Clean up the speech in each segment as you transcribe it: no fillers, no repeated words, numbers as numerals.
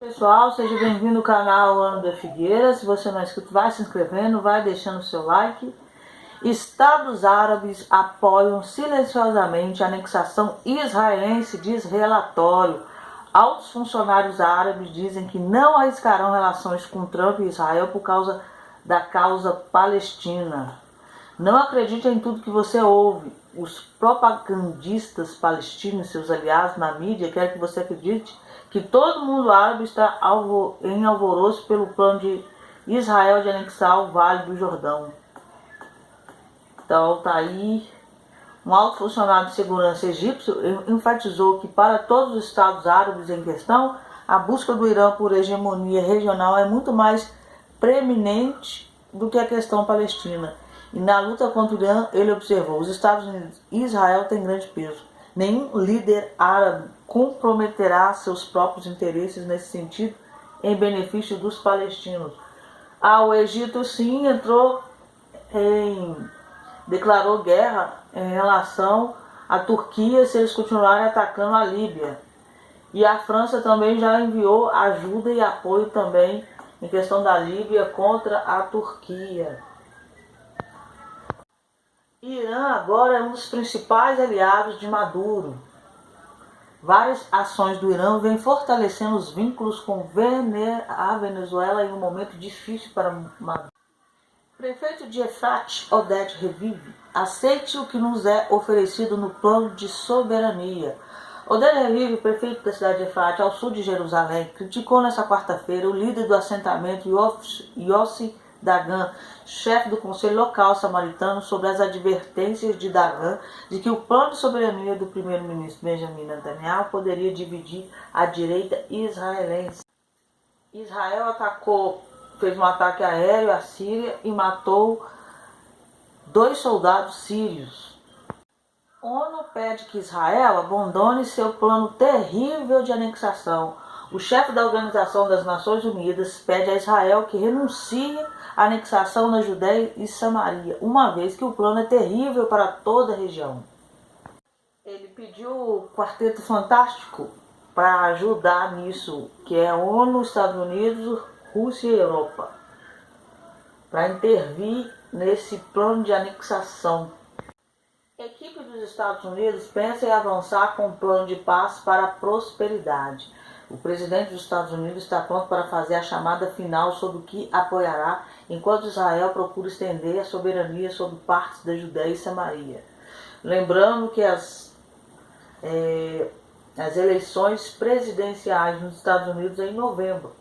Pessoal, seja bem-vindo ao canal Ana da Figueira. Se você não é inscrito, vai se inscrevendo, vai deixando o seu like. Estados árabes apoiam silenciosamente a anexação israelense, diz relatório. Altos funcionários árabes dizem que não arriscarão relações com Trump e Israel por causa da causa palestina. Não acredite em tudo que você ouve. Os propagandistas palestinos e seus aliados na mídia querem que você acredite que todo mundo árabe está em alvoroço pelo plano de Israel de anexar o Vale do Jordão. Então tá aí. Um alto funcionário de segurança egípcio enfatizou que para todos os estados árabes em questão, a busca do Irã por hegemonia regional é muito mais preeminente do que a questão palestina. E na luta contra o Irã, ele observou: os Estados Unidos e Israel têm grande peso. Nenhum líder árabe comprometerá seus próprios interesses nesse sentido em benefício dos palestinos. O Egito sim declarou guerra em relação à Turquia se eles continuarem atacando a Líbia. E a França também já enviou ajuda e apoio também em questão da Líbia contra a Turquia. Irã agora é um dos principais aliados de Maduro. Várias ações do Irã vêm fortalecendo os vínculos com a Venezuela em um momento difícil para Maduro. Prefeito de Efrat, Oded Reviv, aceite o que nos é oferecido no plano de soberania. Oded Reviv, prefeito da cidade de Efrat, ao sul de Jerusalém, criticou nesta quarta-feira o líder do assentamento Yossi Dagan, chefe do Conselho Local Samaritano, sobre as advertências de Dagan de que o plano de soberania do primeiro-ministro Benjamin Netanyahu poderia dividir a direita israelense. Israel fez um ataque aéreo à Síria e matou 2 soldados sírios. A ONU pede que Israel abandone seu plano terrível de anexação. O chefe da Organização das Nações Unidas pede a Israel que renuncie à anexação na Judéia e Samaria, uma vez que o plano é terrível para toda a região. Ele pediu o Quarteto Fantástico para ajudar nisso, que é a ONU, Estados Unidos, Rússia e Europa, para intervir nesse plano de anexação. A equipe dos Estados Unidos pensa em avançar com um plano de paz para a prosperidade. O presidente dos Estados Unidos está pronto para fazer a chamada final sobre o que apoiará, enquanto Israel procura estender a soberania sobre partes da Judéia e Samaria. Lembrando que as eleições presidenciais nos Estados Unidos é em novembro.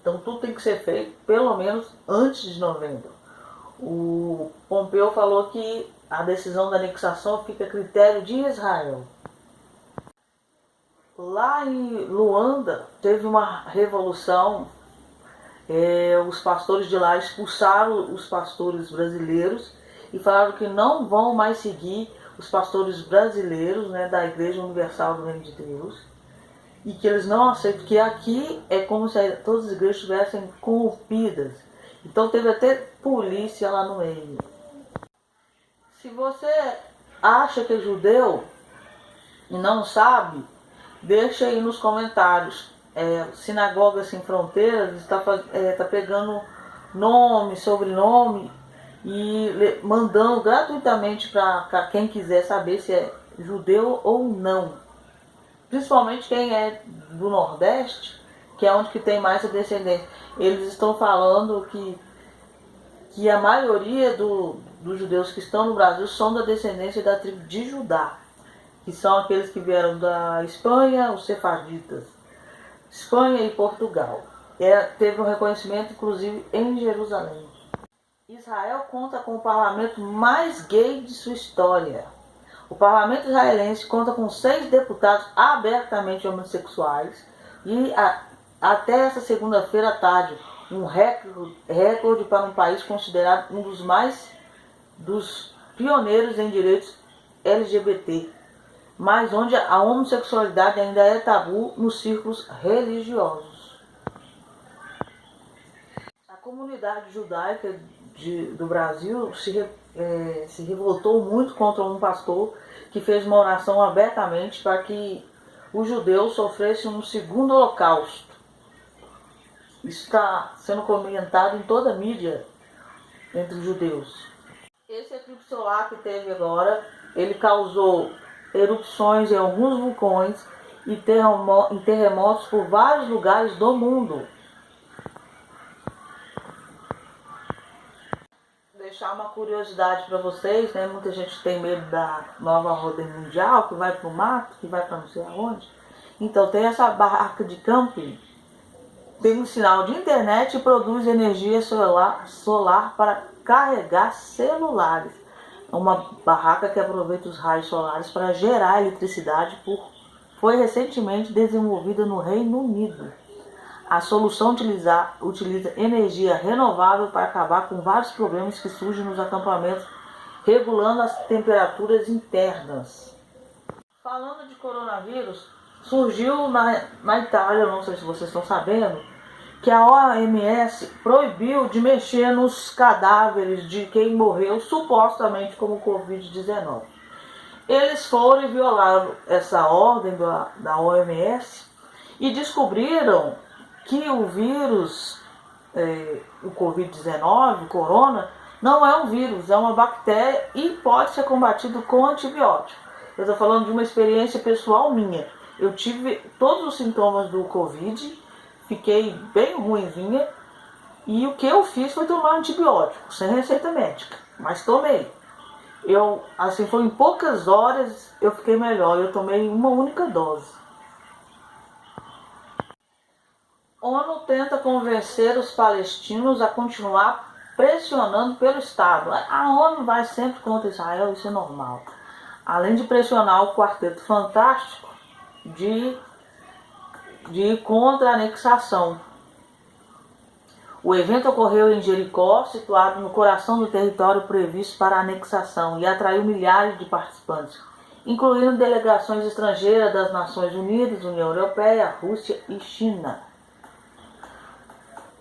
Então tudo tem que ser feito pelo menos antes de novembro. O Pompeu falou que a decisão da anexação fica a critério de Israel. Lá em Luanda teve uma revolução, os pastores de lá expulsaram os pastores brasileiros e falaram que não vão mais seguir os pastores brasileiros, da Igreja Universal do Reino de Deus, e que eles não aceitam, que aqui é como se todas as igrejas estivessem corrompidas. Então teve até polícia lá no meio. Se você acha que é judeu e não sabe, deixa aí nos comentários. Sinagoga Sem Fronteiras está pegando nome, sobrenome e mandando gratuitamente para quem quiser saber se é judeu ou não. Principalmente quem é do Nordeste, que é onde que tem mais a descendência. Eles estão falando que a maioria dos judeus que estão no Brasil são da descendência da tribo de Judá, que são aqueles que vieram da Espanha, os sefarditas, Espanha e Portugal. Teve um reconhecimento, inclusive, em Jerusalém. Israel conta com o parlamento mais gay de sua história. O parlamento israelense conta com 6 deputados abertamente homossexuais e até essa segunda-feira à tarde, um recorde para um país considerado um dos pioneiros em direitos LGBT, mas onde a homossexualidade ainda é tabu nos círculos religiosos. A comunidade judaica do Brasil se revoltou muito contra um pastor que fez uma oração abertamente para que os judeus sofressem um segundo holocausto. Isso está sendo comentado em toda a mídia entre os judeus. Esse eclipse solar que teve agora, ele causou erupções em alguns vulcões e terremotos por vários lugares do mundo. Deixar uma curiosidade para vocês, né? Muita gente tem medo da nova ordem mundial, que vai para o mato, que vai para não sei aonde. Então tem essa barraca de camping, tem um sinal de internet e produz energia solar para carregar celulares. É uma barraca que aproveita os raios solares para gerar eletricidade. Foi recentemente desenvolvida no Reino Unido. A solução utiliza energia renovável para acabar com vários problemas que surgem nos acampamentos, regulando as temperaturas internas. Falando de coronavírus, surgiu na Itália, não sei se vocês estão sabendo, que a OMS proibiu de mexer nos cadáveres de quem morreu supostamente como Covid-19. Eles foram e violaram essa ordem da OMS e descobriram que o vírus, o Covid-19, o corona, não é um vírus, é uma bactéria e pode ser combatido com antibiótico. Eu estou falando de uma experiência pessoal minha. Eu tive todos os sintomas do Covid, fiquei bem ruinzinha e o que eu fiz foi tomar antibiótico, sem receita médica, mas tomei. Foi em poucas horas eu fiquei melhor, eu tomei uma única dose. ONU tenta convencer os palestinos a continuar pressionando pelo Estado. A ONU vai sempre contra Israel, isso é normal. Além de pressionar o Quarteto Fantástico de ir contra a anexação. O evento ocorreu em Jericó, situado no coração do território previsto para a anexação, e atraiu milhares de participantes, incluindo delegações estrangeiras das Nações Unidas, União Europeia, Rússia e China.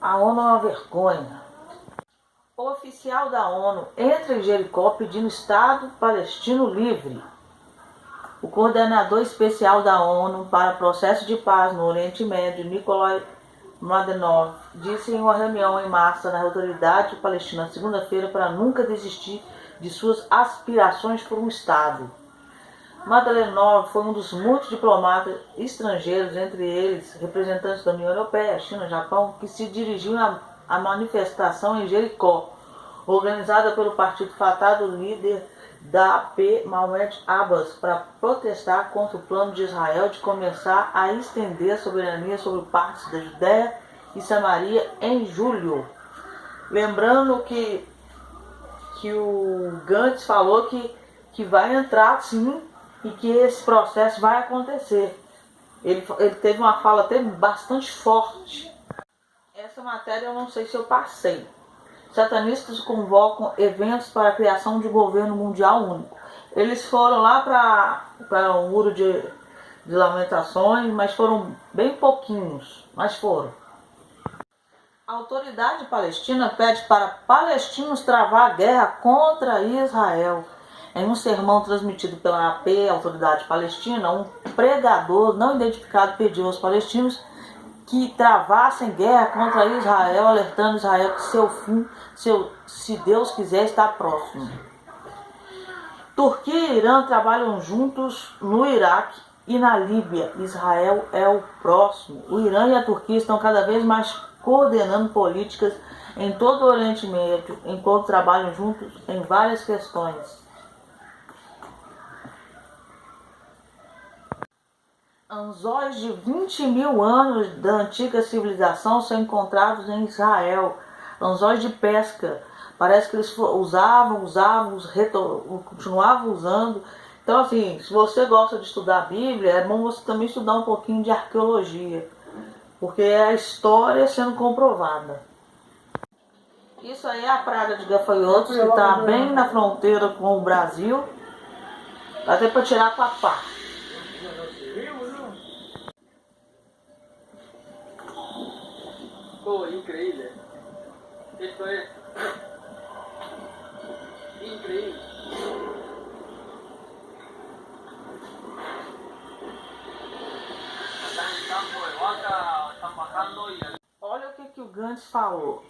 A ONU é uma vergonha. O oficial da ONU entra em Jericó pedindo Estado palestino livre. O coordenador especial da ONU para o processo de paz no Oriente Médio, Nikolai Mladenov, disse em uma reunião em massa na autoridade palestina segunda-feira para nunca desistir de suas aspirações por um Estado. Mladenov foi um dos muitos diplomatas estrangeiros, entre eles representantes da União Europeia, China, Japão, que se dirigiu à manifestação em Jericó, organizada pelo partido Fatah do líder da AP, Mahmoud Abbas, para protestar contra o plano de Israel de começar a estender a soberania sobre partes da Judéia e Samaria em julho. Lembrando que o Gantz falou que vai entrar sim e que esse processo vai acontecer. Ele teve uma fala até bastante forte. Essa matéria eu não sei se eu passei. Satanistas convocam eventos para a criação de governo mundial único. Eles foram lá para o muro de lamentações, mas foram bem pouquinhos, mas foram. A autoridade palestina pede para palestinos travar a guerra contra Israel. Em um sermão transmitido pela AP, Autoridade Palestina, um pregador não identificado pediu aos palestinos que travassem guerra contra Israel, alertando Israel que seu fim, se Deus quiser, está próximo. Turquia e Irã trabalham juntos no Iraque e na Líbia. Israel é o próximo. O Irã e a Turquia estão cada vez mais coordenando políticas em todo o Oriente Médio, enquanto trabalham juntos em várias questões. Anzóis de 20 mil anos da antiga civilização são encontrados em Israel. Anzóis de pesca. Parece que eles continuavam usando. Então, assim, se você gosta de estudar a Bíblia, é bom você também estudar um pouquinho de arqueologia. Porque é a história sendo comprovada. Isso aí é a praga de gafanhotos, que está bem na fronteira com o Brasil. Dá até para tirar com a pá. Oh, increíble. Esto es increíble. Están en campo de vaca, están bajando y... Olha o que que o Gantz falou.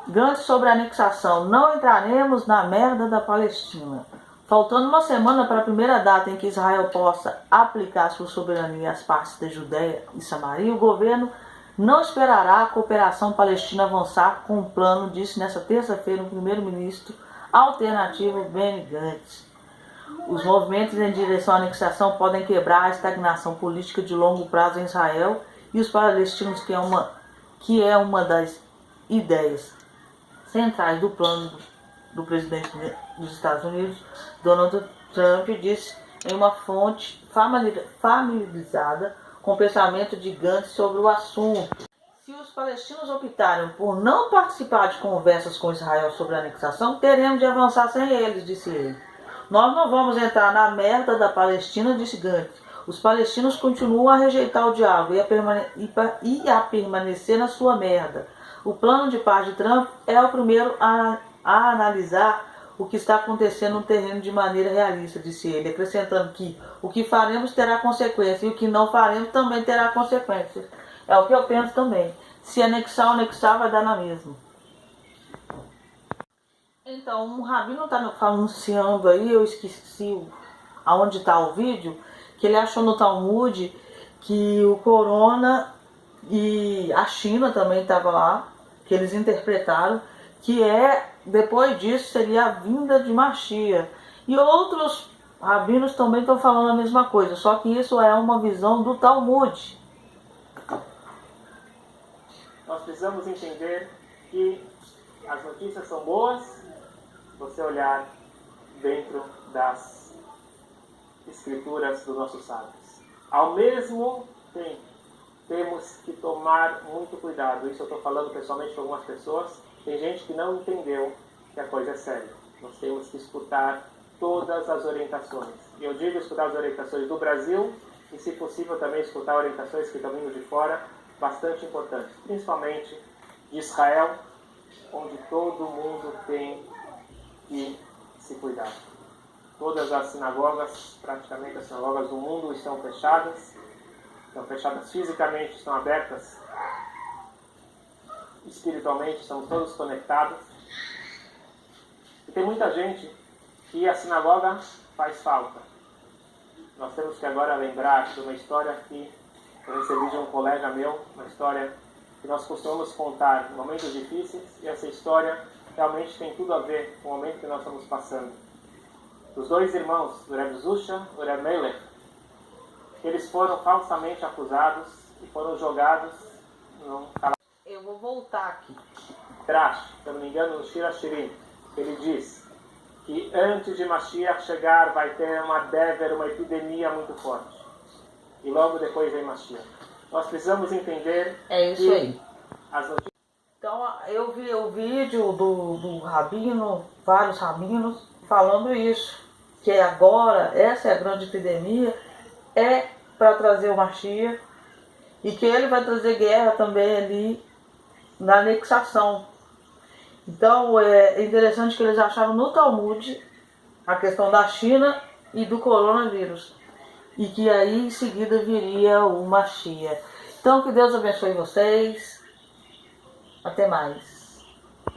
Gantz sobre a anexação. Não entraremos na merda da Palestina. Faltando uma semana para a primeira data em que Israel possa aplicar sua soberania às partes da Judéia e Samaria, o governo não esperará a cooperação palestina avançar com o plano, disse nesta terça-feira o primeiro-ministro alternativo Benny Gantz. Os movimentos em direção à anexação podem quebrar a estagnação política de longo prazo em Israel e os palestinos, que é uma das ideias centrais do plano do presidente dos Estados Unidos, Donald Trump, disse em uma fonte familiarizada com o pensamento de Gantz sobre o assunto. Se os palestinos optarem por não participar de conversas com Israel sobre a anexação, teremos de avançar sem eles, disse ele. Nós não vamos entrar na merda da Palestina, disse Gantz. Os palestinos continuam a rejeitar o diálogo e a permanecer na sua merda. O plano de paz de Trump é o primeiro a analisar o que está acontecendo no terreno de maneira realista, disse ele, acrescentando que o que faremos terá consequências e o que não faremos também terá consequências. É o que eu penso também. Se anexar, vai dar na mesma. Então, um rabino está anunciando aí, eu esqueci aonde está o vídeo, que ele achou no Talmud que o corona e a China também estava lá, que eles interpretaram, que depois disso seria a vinda de Mashiach. E outros rabinos também estão falando a mesma coisa, só que isso é uma visão do Talmud. Nós precisamos entender que as notícias são boas se você olhar dentro das escrituras dos nossos sábios. Ao mesmo tempo, temos que tomar muito cuidado. Isso eu estou falando pessoalmente com algumas pessoas. Tem gente que não entendeu que a coisa é séria. Nós temos que escutar todas as orientações. E eu digo escutar as orientações do Brasil e, se possível, também escutar orientações que estão vindo de fora, bastante importantes. Principalmente de Israel, onde todo mundo tem que se cuidar. Todas as sinagogas, praticamente as sinagogas do mundo, estão fechadas fisicamente, estão abertas espiritualmente, estamos todos conectados. E tem muita gente que a sinagoga faz falta. Nós temos que agora lembrar de uma história que eu recebi de um colega meu, uma história que nós costumamos contar em momentos difíceis, e essa história realmente tem tudo a ver com o momento que nós estamos passando. Os dois irmãos, o Reb Zusha e o Reb Melech, eles foram falsamente acusados e foram jogados num Eu vou voltar aqui. Trash, se eu não me engano, no Shira Shirim. Ele diz que antes de Mashiach chegar vai ter uma epidemia muito forte. E logo depois vem Mashiach. Nós precisamos entender isso aí. As notícias... Então, eu vi o vídeo do rabino, vários rabinos, falando isso. Que agora, essa é a grande epidemia, é para trazer o Mashiach, e que ele vai trazer guerra também ali na anexação. Então é interessante que eles acharam no Talmud a questão da China e do coronavírus, e que aí em seguida viria o Mashiach. Então que Deus abençoe vocês, até mais.